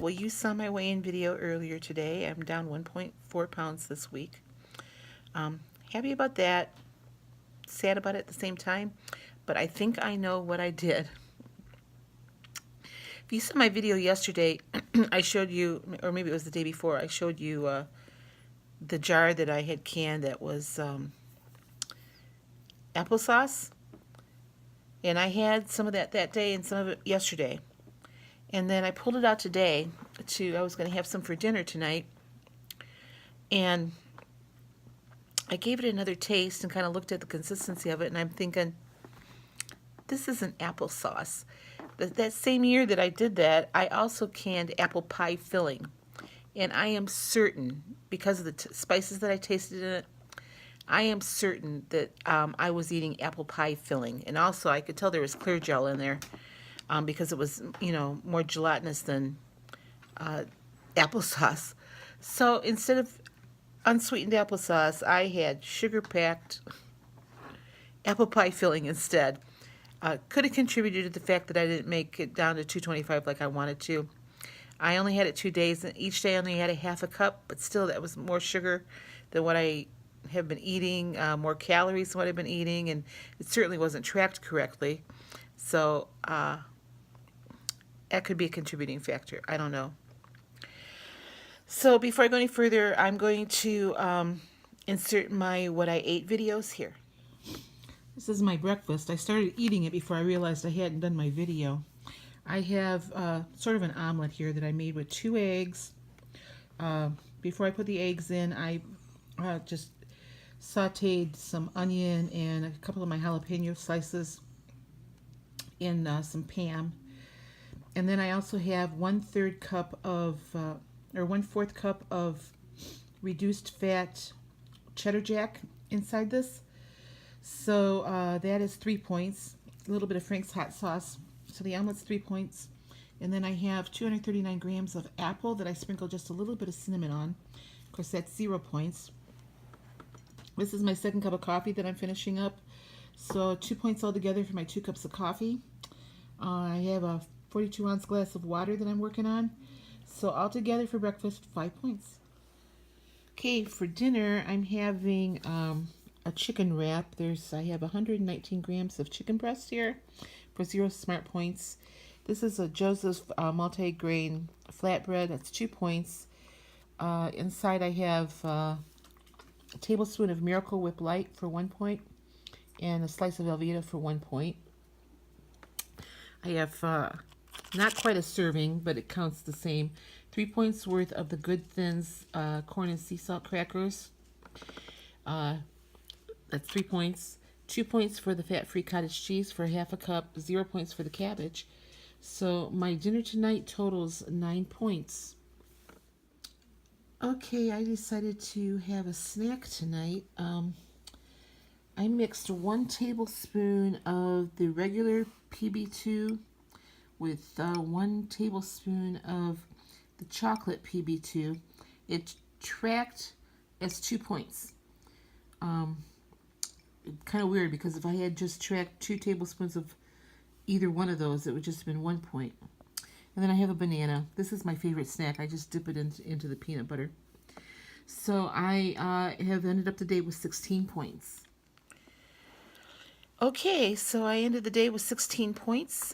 Well, you saw my weigh-in video earlier today. I'm down 1.4 pounds this week. Happy about that, sad about it at the same time, but I think I know what I did. If you saw my video yesterday, I showed you, or maybe it was the day before, I showed you the jar that I had canned that was applesauce. And I had some of that day and some of it yesterday. And then I pulled it out today I was going to have some for dinner tonight. And I gave it another taste and kind of looked at the consistency of it, and I'm thinking, this isn't applesauce. That same year that I did that, I also canned apple pie filling. And I am certain, because of the spices that I tasted in it, I am certain that I was eating apple pie filling. And also, I could tell there was clear gel in there because it was, more gelatinous than applesauce. So instead of unsweetened applesauce, I had sugar-packed apple pie filling instead. Could have contributed to the fact that I didn't make it down to 225 like I wanted to. I only had it 2 days, and each day I only had a half a cup, but still that was more sugar than what I have been eating, more calories than what I've been eating, and it certainly wasn't tracked correctly. So that could be a contributing factor. I don't know. So before I go any further, I'm going to insert my what I ate videos here. This is my breakfast. I started eating it before I realized I hadn't done my video. I have sort of an omelet here that I made with 2 eggs. Before I put the eggs in, I just sauteed some onion and a couple of my jalapeno slices in some Pam. And then I also have 1/4 cup of, or 1/4 cup of reduced fat cheddar jack inside this. So that is 3 points. A little bit of Frank's hot sauce. So the omelet's 3 points. And then I have 239 grams of apple that I sprinkled just a little bit of cinnamon on. Of course, that's 0 points. This is my 2nd cup of coffee that I'm finishing up. So 2 points altogether for my 2 cups of coffee. I have a 42-ounce glass of water that I'm working on. So altogether for breakfast, 5 points. Okay, for dinner, I'm having a chicken wrap. I have 119 grams of chicken breast here for 0 smart points. This is a Joseph's multi-grain flatbread. That's 2 points. Inside I have a tablespoon of Miracle Whip Light for 1 point and a slice of Velveeta for 1 point. I have not quite a serving, but it counts the same. 3 points worth of the Good Thins corn and sea salt crackers. That's 3 points. 2 points for the fat-free cottage cheese for half a cup. 0 points for the cabbage. So my dinner tonight totals 9 points. Okay, I decided to have a snack tonight. I mixed 1 tablespoon of the regular PB2 with 1 tablespoon of the chocolate PB2. It tracked as 2 points. Kind of weird because if I had just tracked 2 tablespoons of either one of those, it would just have been 1 point. And then I have a banana. This is my favorite snack. I just dip it into the peanut butter. So I have ended up the day with 16 points. Okay, so I ended the day with 16 points.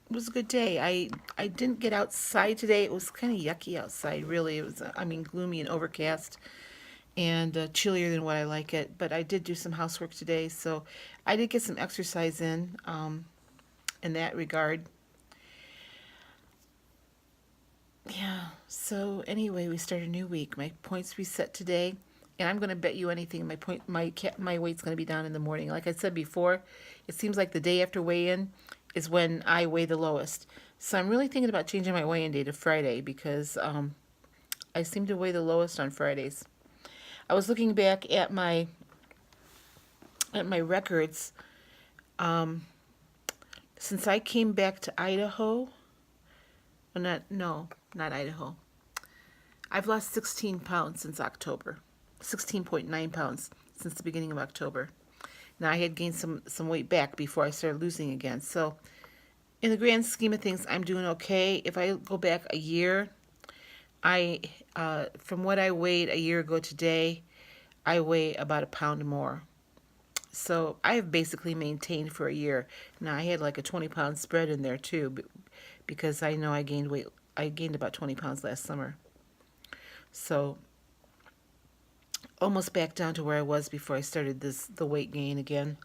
It was a good day. I didn't get outside today. It was kind of yucky outside, really. It was, gloomy and overcast and chillier than what I like it. But I did do some housework today, so I did get some exercise in that regard. Yeah, so anyway, we start a new week. My points reset today, and I'm going to bet you anything my weight's going to be down in the morning. Like I said before, it seems like the day after weigh-in is when I weigh the lowest. So I'm really thinking about changing my weigh-in day to Friday because I seem to weigh the lowest on Fridays. I was looking back at my records since I came back to Idaho. Not Idaho. I've lost 16 pounds since October. 16.9 pounds since the beginning of October. Now, I had gained some weight back before I started losing again. So in the grand scheme of things, I'm doing okay. If I go back a year, I from what I weighed a year ago today, I weigh about a pound more. So I have basically maintained for a year. Now I had like a 20-pound spread in there too, because I know I gained weight. I gained about 20 pounds last summer. So almost back down to where I was before I started the weight gain again.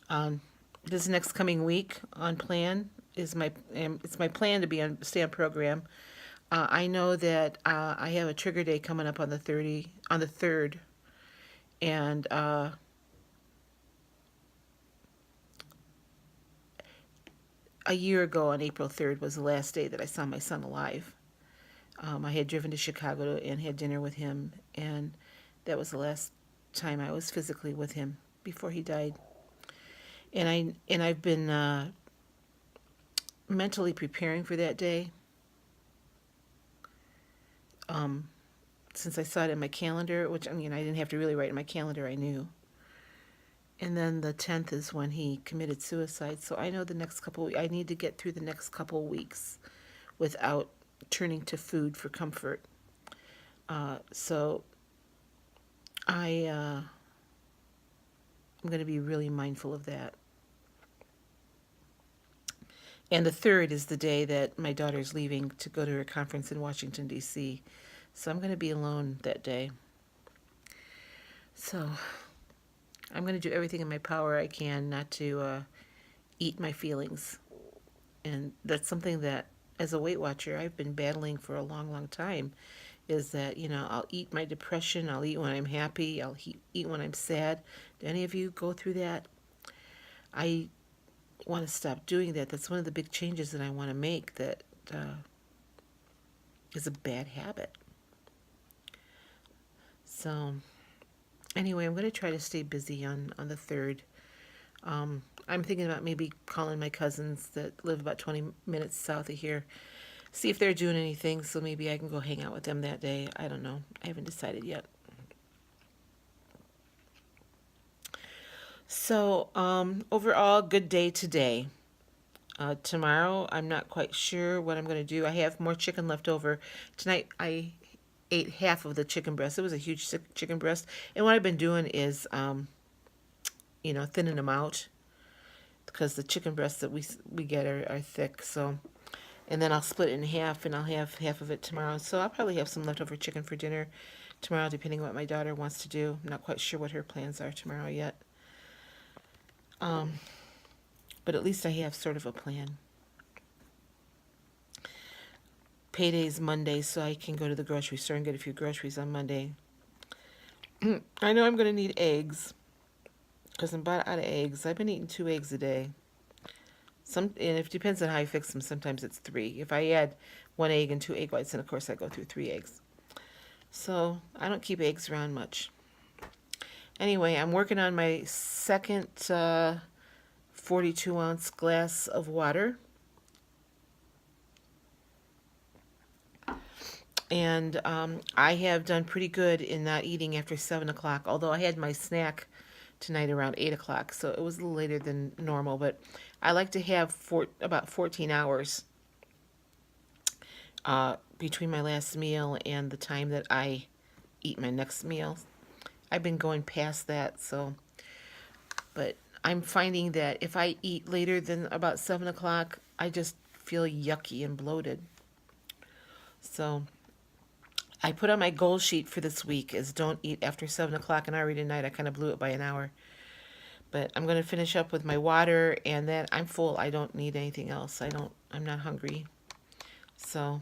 Um, this next coming week on plan is it's my plan to stay on program. I know that I have a trigger day coming up on the 3rd, and a year ago on April 3rd was the last day that I saw my son alive. I had driven to Chicago and had dinner with him, and that was the last time I was physically with him before he died. I've been mentally preparing for that day since I saw it in my calendar, which I mean I didn't have to really write in my calendar. I knew. And then the 10th is when he committed suicide. So I know I need to get through the next couple weeks without turning to food for comfort. So I'm going to be really mindful of that. And the 3rd is the day that my daughter's leaving to go to her conference in Washington, D.C. So I'm going to be alone that day. So I'm going to do everything in my power I can not to eat my feelings. And that's something that, as a Weight Watcher, I've been battling for a long, long time. Is that, I'll eat my depression, I'll eat when I'm happy, I'll eat when I'm sad. Do any of you go through that? I want to stop doing that. That's one of the big changes that I want to make that is a bad habit. So anyway, I'm going to try to stay busy on the 3rd. I'm thinking about maybe calling my cousins that live about 20 minutes south of here, see if they're doing anything, so maybe I can go hang out with them that day. I don't know. I haven't decided yet. So overall, good day today. Tomorrow, I'm not quite sure what I'm going to do. I have more chicken left over. Tonight, I ate half of the chicken breast. It was a huge chicken breast. And what I've been doing is, thinning them out because the chicken breasts that we get are thick. So, and then I'll split it in half, and I'll have half of it tomorrow. So I'll probably have some leftover chicken for dinner tomorrow, depending on what my daughter wants to do. I'm not quite sure what her plans are tomorrow yet. But at least I have sort of a plan. Payday's Monday, so I can go to the grocery store and get a few groceries on Monday. I know I'm going to need eggs because I'm about out of eggs. I've been eating 2 eggs a day. And it depends on how I fix them. Sometimes it's 3. If I add 1 egg and 2 egg whites, then of course I go through 3 eggs. So I don't keep eggs around much. Anyway, I'm working on my second 42-ounce glass of water. And I have done pretty good in not eating after 7 o'clock, although I had my snack tonight around 8 o'clock, so it was a little later than normal. But I like to have about 14 hours between my last meal and the time that I eat my next meal. I've been going past that, but I'm finding that if I eat later than about 7 o'clock, I just feel yucky and bloated. So I put on my goal sheet for this week is don't eat after 7 o'clock, and already tonight I kind of blew it by an hour. But I'm going to finish up with my water, and then I'm full. I don't need anything else. I'm not hungry. So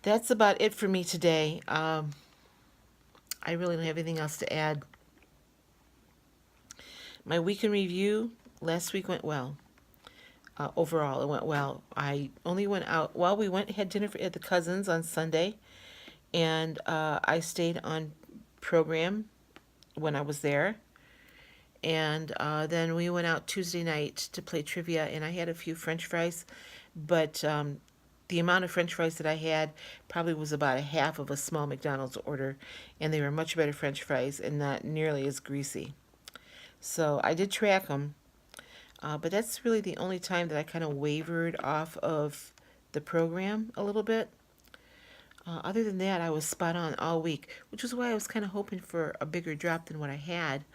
that's about it for me today. I really don't have anything else to add. My week in review, last week went well. Overall, it went well. I only went out, we had dinner at the cousins on Sunday, and I stayed on program when I was there. And then we went out Tuesday night to play trivia, and I had a few French fries, but the amount of French fries that I had probably was about a half of a small McDonald's order, and they were much better French fries and not nearly as greasy. So I did track them. But that's really the only time that I kind of wavered off of the program a little bit. Other than that, I was spot on all week, which is why I was kind of hoping for a bigger drop than what I had.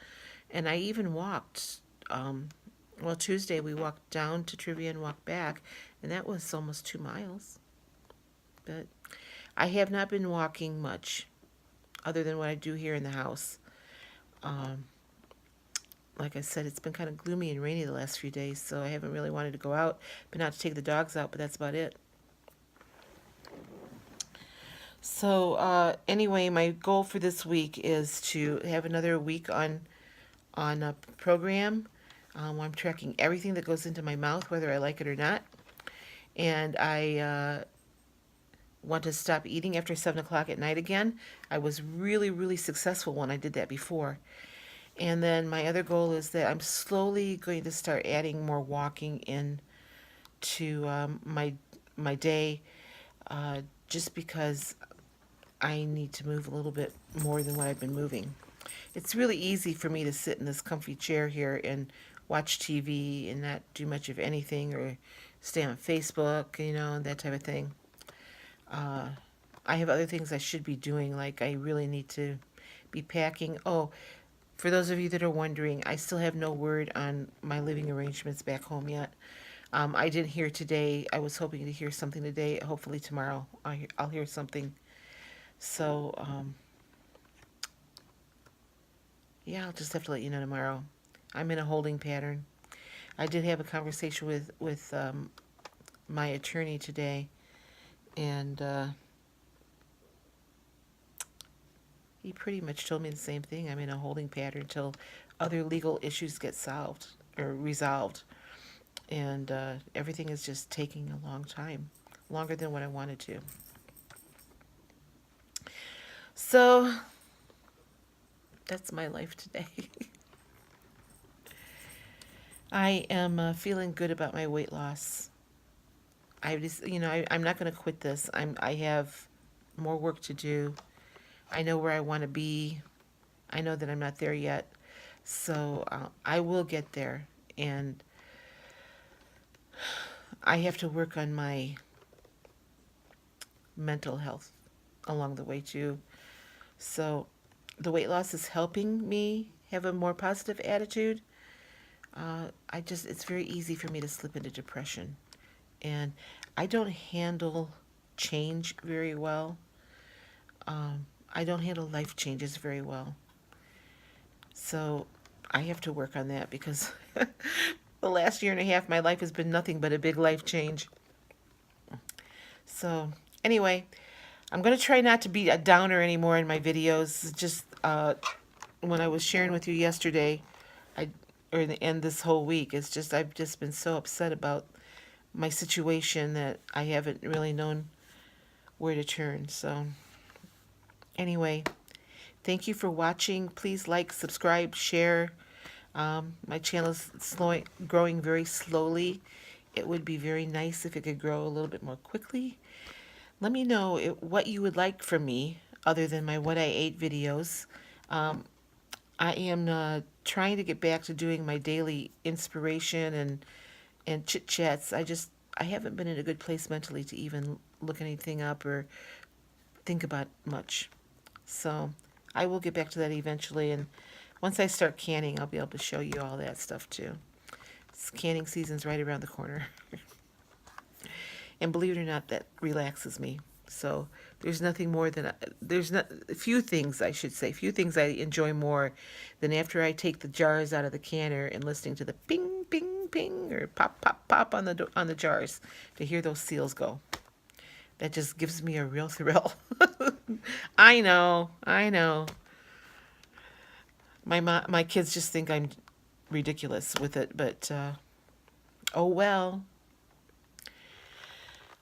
And I even walked. Well, Tuesday we walked down to trivia and walked back, and that was almost 2 miles. But I have not been walking much, other than what I do here in the house. Um, like I said, it's been kind of gloomy and rainy the last few days, so I haven't really wanted to go out. Been out to take the dogs out, but that's about it. So anyway, my goal for this week is to have another week on a program. I'm tracking everything that goes into my mouth, whether I like it or not. And I want to stop eating after 7 o'clock at night again. I was really, really successful when I did that before. And then my other goal is that I'm slowly going to start adding more walking in to my day, just because I need to move a little bit more than what I've been moving. It's really easy for me to sit in this comfy chair here and watch TV and not do much of anything, or stay on Facebook, and that type of thing. Uh, I have other things I should be doing, like I really need to be packing. Oh, for those of you that are wondering, I still have no word on my living arrangements back home yet. I didn't hear today. I was hoping to hear something today. Hopefully tomorrow I'll hear something. So, yeah, I'll just have to let you know tomorrow. I'm in a holding pattern. I did have a conversation with my attorney today, and he pretty much told me the same thing. I'm in a holding pattern until other legal issues get solved or resolved. And everything is just taking a long time, longer than what I wanted to. So that's my life today. I am feeling good about my weight loss. I just, I'm not going to quit this. I have more work to do. I know where I want to be. I know that I'm not there yet. So I will get there. And I have to work on my mental health along the way too. So the weight loss is helping me have a more positive attitude. It's very easy for me to slip into depression. And I don't handle change very well. I don't handle life changes very well. So I have to work on that, because the last year and a half, my life has been nothing but a big life change. So anyway, I'm going to try not to be a downer anymore in my videos. Just when I was sharing with you yesterday, and this whole week, it's just I've just been so upset about my situation that I haven't really known where to turn. So anyway, thank you for watching. Please like, subscribe, share. My channel is growing very slowly. It would be very nice if it could grow a little bit more quickly. Let me know what you would like from me other than my what I ate videos. I am trying to get back to doing my daily inspiration and chit chats. I haven't been in a good place mentally to even look anything up or think about much. So I will get back to that eventually, and once I start canning, I'll be able to show you all that stuff too. Canning season's right around the corner. And believe it or not, that relaxes me. So there's nothing more than, few things I enjoy more than after I take the jars out of the canner and listening to the ping, ping, ping, or pop, pop, pop on the jars, to hear those seals go. That just gives me a real thrill. I know. My kids just think I'm ridiculous with it, but oh well.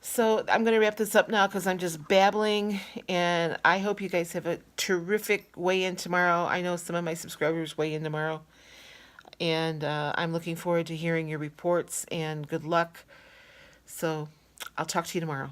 So I'm going to wrap this up now, because I'm just babbling, and I hope you guys have a terrific weigh-in tomorrow. I know some of my subscribers weigh in tomorrow, and I'm looking forward to hearing your reports, and good luck. So I'll talk to you tomorrow.